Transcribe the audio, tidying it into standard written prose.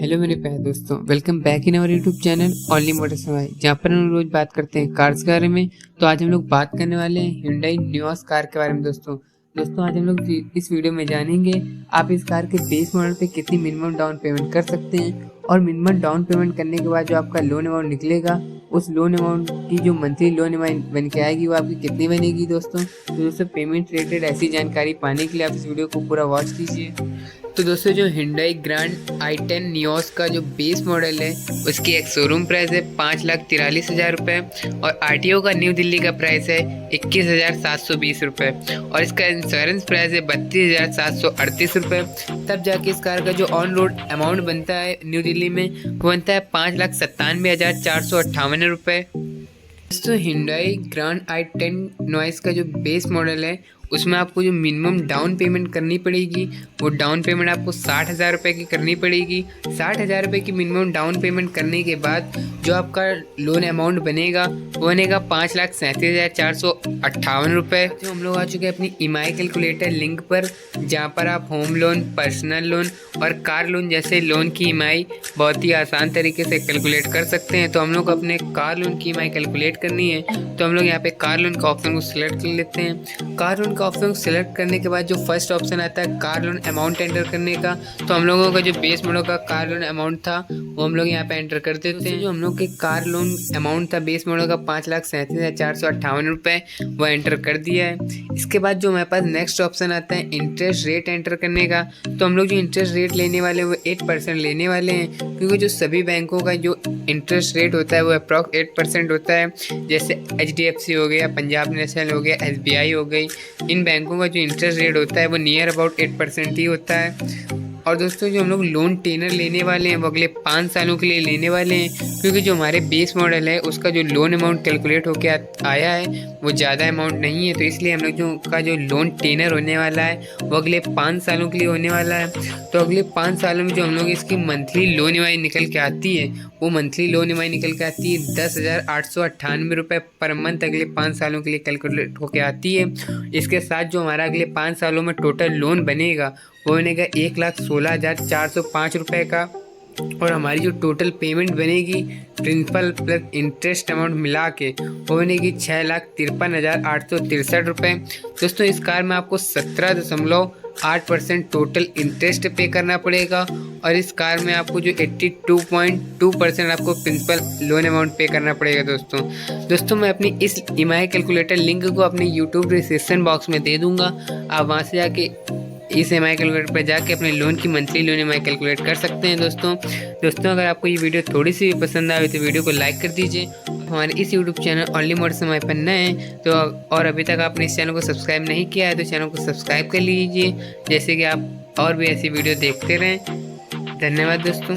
Hello मेरे प्यारे दोस्तों, welcome back in our YouTube channel only Motors हवाई, जहाँ पर हम रोज बात करते हैं कार्स के बारे में। तो आज हम लोग बात करने वाले हैं Hyundai Nios कार के बारे में। दोस्तों आज हम लोग इस वीडियो में जानेंगे आप इस कार के बेस मॉडल पे कितनी मिनिमम डाउन पेमेंट कर सकते हैं, और मिनिमम डाउन पेमेंट करने के बाद जो आपका लोन अमाउंट निकलेगा उस लोन अमाउंट की जो मंथली लोन अमाउंट बन के आएगी वो आपकी कितनी बनेगी। दोस्तों पेमेंट रिलेटेड ऐसी जानकारी पाने के लिए आप इस वीडियो को पूरा वॉच कीजिए। तो दोस्तों जो Hyundai ग्रैंड i10 नियोस का जो बेस मॉडल है उसकी एक शोरूम प्राइस है 5,43,000 रुपये, और RTO का न्यू दिल्ली का प्राइस है 21,720 रुपये, और इसका इंश्योरेंस प्राइस है 32,738 रुपये। तब जाके इस कार का जो ऑन रोड अमाउंट बनता है न्यू दिल्ली में वो बनता है 5,97,458 रुपये। दोस्तों Hyundai ग्रैंड i10 नॉइस का जो बेस मॉडल है उसमें आपको जो मिनिमम डाउन पेमेंट करनी पड़ेगी वो डाउन पेमेंट आपको 60,000 रुपये की करनी पड़ेगी। 60,000 रुपये की मिनिमम डाउन पेमेंट करने के बाद जो आपका लोन अमाउंट बनेगा वो बनेगा 5,37,458 रुपये। जो हम लोग आ चुके हैं अपनी EMI कैलकुलेटर लिंक पर, जहाँ पर आप होम लोन, पर्सनल लोन और कार लोन जैसे लोन की EMI बहुत ही आसान तरीके से कैलकुलेट कर सकते हैं। तो हम लोग अपने कार लोन की EMI कैलकुलेट करनी है तो हम लोग यहाँ पे कार लोन का ऑप्शन को सिलेक्ट कर लेते हैं। कार लोन का ऑप्शन को सिलेक्ट करने के बाद जो फर्स्ट ऑप्शन आता है कार लोन अमाउंट एंटर करने का, तो हम लोगों का जो बेस मॉडल का कार लोन अमाउंट था वो हम लोग यहाँ पे एंटर कर देते हैं। जो हम लोग के कार लोन अमाउंट था बेस मॉडल का 5,37,458 रुपये वो एंटर कर दिया है। इसके बाद जो हमारे पास नेक्स्ट ऑप्शन आता है इंटरेस्ट रेट एंटर करने का, तो हम लोग जो इंटरेस्ट रेट लेने वाले हैं वो 8% लेने वाले हैं, क्योंकि जो सभी बैंकों का जो इंटरेस्ट रेट होता है वो अप्रॉक्स 8% होता है। जैसे HDFC हो गया, पंजाब नेशनल हो गया, SBI हो गई, इन बैंकों का जो इंटरेस्ट रेट होता है वो नियर अबाउट 8% ही होता है। और दोस्तों जो हम लोग लोन टेनर लेने वाले हैं वो अगले 5 सालों के लिए लेने वाले हैं, क्योंकि जो हमारे बेस मॉडल है उसका जो लोन अमाउंट कैलकुलेट होके आया है वो ज़्यादा अमाउंट नहीं है। तो इसलिए हम लोग जो लोन टेनर होने वाला है वो अगले 5 सालों के लिए होने वाला है। तो अगले 5 सालों में जो हम लोग इसकी मंथली लोन EMI निकल के आती है वो मंथली लोन EMI निकल के आती है 10,898 रुपये पर मंथ अगले 5 सालों के लिए कैलकुलेट होके आती है। इसके साथ जो हमारा अगले 5 सालों में टोटल लोन बनेगा वो बनेगा 1,16,405 रुपये का, और हमारी जो टोटल पेमेंट बनेगी प्रिंसिपल प्लस इंटरेस्ट अमाउंट मिला के वो बनेगी 6,53,863 रुपये। दोस्तों इस कार में आपको 17.8% टोटल इंटरेस्ट पे करना पड़ेगा, और इस कार में आपको जो 82.2% आपको प्रिंसिपल लोन अमाउंट पे करना पड़ेगा। दोस्तों मैं अपनी इस EMI कैलकुलेटर लिंक को अपने यूट्यूब डिस्क्रिप्शन बॉक्स में दे दूँगा, आप वहाँ से जाके इस EMI कैलकुलेटर पर जाके अपने लोन की मंथली लोन EMI कैलकुलेट कर सकते हैं। दोस्तों अगर आपको ये वीडियो थोड़ी सी भी पसंद आए तो वीडियो को लाइक कर दीजिए। हमारे इस यूट्यूब चैनल ओनली मोटर्स हवाई पर नए हैं तो और अभी तक आपने इस चैनल को सब्सक्राइब नहीं किया है तो चैनल को सब्सक्राइब कर लीजिए, जैसे कि आप और भी ऐसी वीडियो देखते रहें। धन्यवाद दोस्तों।